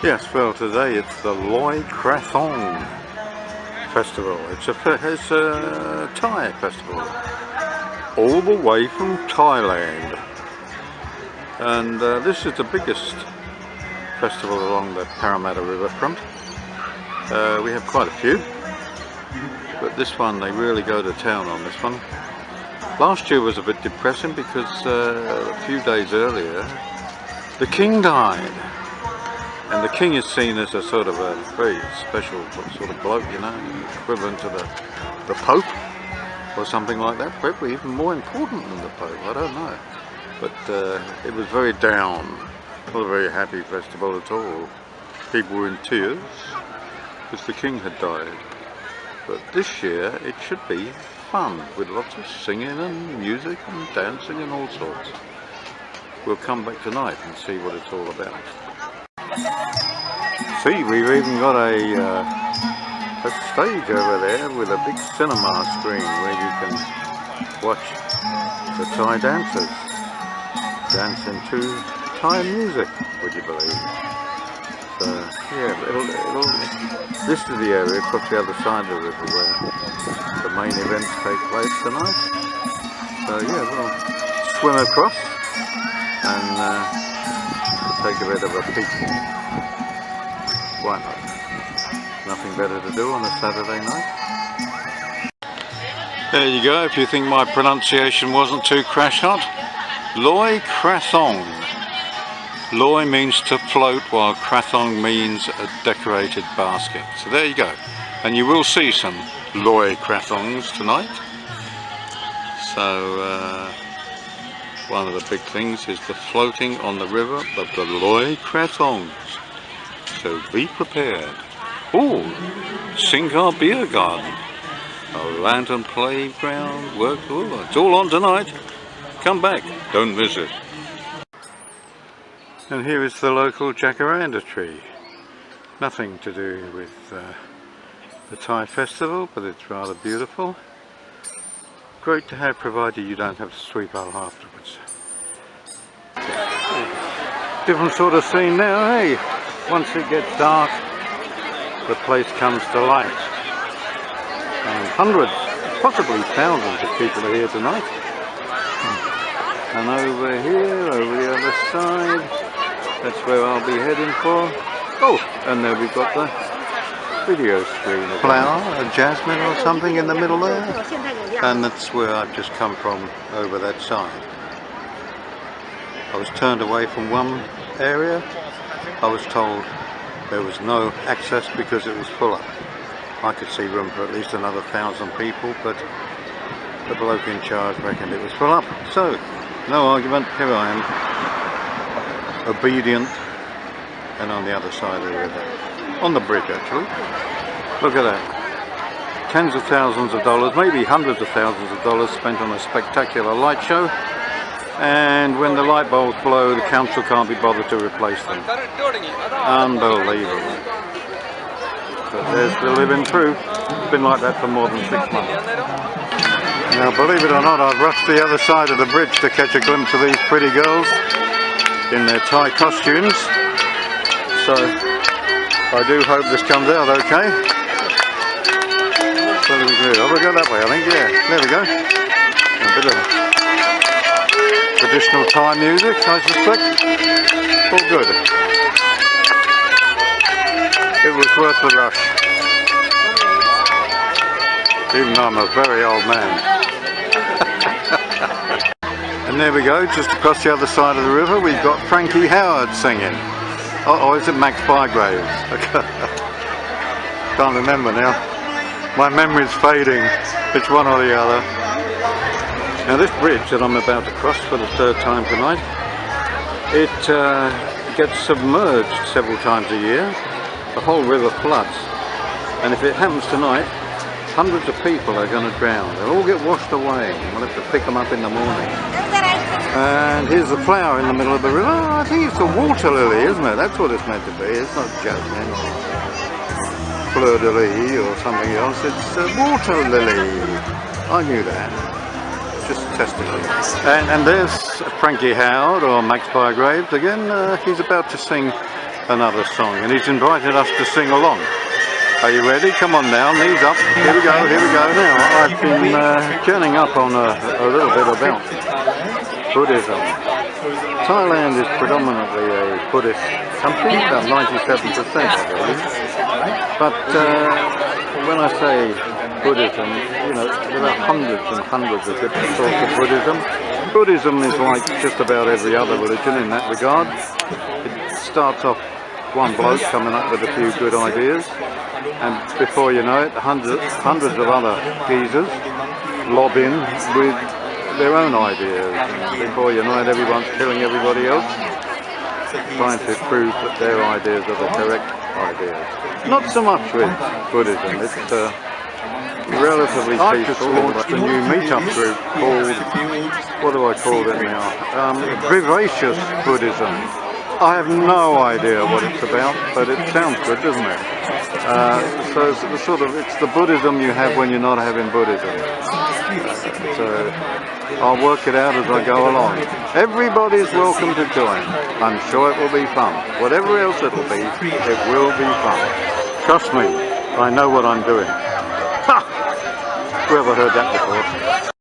Yes, well, today it's the Loy Krathong Festival. It's a Thai festival, all the way from Thailand. And this is the biggest festival along the Parramatta riverfront. We have quite a few, but this one, they really go to town on this one. Last year was a bit depressing because a few days earlier the king died, and the king is seen as a sort of a very special sort of bloke, you know, equivalent to the Pope or something like that, probably even more important than the Pope, I don't know. But it was very down, not a very happy festival at all. People were in tears because the king had died. But this year it should be fun, with lots of singing and music and dancing and all sorts. We'll come back tonight and see what it's all about. See, we've even got a stage over there with a big cinema screen where you can watch the Thai dancers dancing to Thai music, would you believe? So yeah, this is the area across the other side of the river where the main events take place tonight. So yeah, we'll swim across and take a bit of a peek. Why not? Nothing better to do on a Saturday night. There you go, if you think my pronunciation wasn't too crash hot. Loy Krathong. Loy means to float, while Krathong means a decorated basket. So there you go. And you will see some Loy Krathongs tonight. So one of the big things is the floating on the river of the Loy Krathongs. So be prepared. Oh, Singha Beer Garden, a lantern playground, it's all on tonight. Come back, don't miss it. And here is the local jacaranda tree. Nothing to do with the Thai festival, but it's rather beautiful. Great to have, provided you don't have to sweep up afterwards. Different sort of scene now, hey? Once it gets dark, the place comes to light. And hundreds, possibly thousands of people are here tonight. And over here, over the other side, that's where I'll be heading for. Oh, and there we've got the video screen. A flower, a jasmine or something in the middle there. And that's where I've just come from, over that side. I was turned away from one area. I was told there was no access because it was full up. I could see room for at least another 1,000 people, but the bloke in charge reckoned it was full up. So, no argument, here I am, obedient, and on the other side of the river. On the bridge, actually. Look at that. Tens of thousands of dollars, maybe hundreds of thousands of dollars spent on a spectacular light show. And when the light bulbs blow, the council can't be bothered to replace them. Unbelievable. But there's the living proof. It's been like that for more than 6 months. Now, believe it or not, I've rushed the other side of the bridge to catch a glimpse of these pretty girls in their Thai costumes. So, I do hope this comes out okay. So we go. Oh, we'll go that way, I think, yeah. There we go. A bit of traditional Thai music, I suspect. All good. It was worth the rush. Even though I'm a very old man. And there we go, just across the other side of the river, we've got Frankie Howard singing. Oh, is it Max Bygraves? Can't remember now. My memory's fading. It's one or the other. Now this bridge that I'm about to cross for the 3rd time tonight, it gets submerged several times a year. The whole river floods. And if it happens tonight, hundreds of people are going to drown. They'll all get washed away. We'll have to pick them up in the morning. And here's the flower in the middle of the river. Oh, I think it's a water lily, isn't it? That's what it's meant to be. It's not jasmine or fleur de lis or something else. It's a water lily. I knew that. Just testing it. And there's Frankie Howard or Max Bygraves again. He's about to sing another song and he's invited us to sing along. Are you ready? Come on now, knees up. Here we go, here we go. Now, I've been turning up on a little bit about Buddhism. Thailand is predominantly a Buddhist country, about 97% I believe. But when I say Buddhism, you know, there are hundreds and hundreds of different sorts of Buddhism. Buddhism is like just about every other religion in that regard. It starts off one bloke coming up with a few good ideas, and before you know it, hundreds of other geezers lob in with their own ideas. And before you know it, everyone's killing everybody else, trying to prove that their ideas are the correct ideas. Not so much with Buddhism. It's relatively peaceful. It's a new meetup group called, what do I call it now? Vivacious Buddhism. I have no idea what it's about, but it sounds good, doesn't it? So it's the Buddhism you have when you're not having Buddhism. So I'll work it out as I go along. Everybody's welcome to join. I'm sure it will be fun. Whatever else it'll be, it will be fun. Trust me, I know what I'm doing. Ha! Whoever heard that before?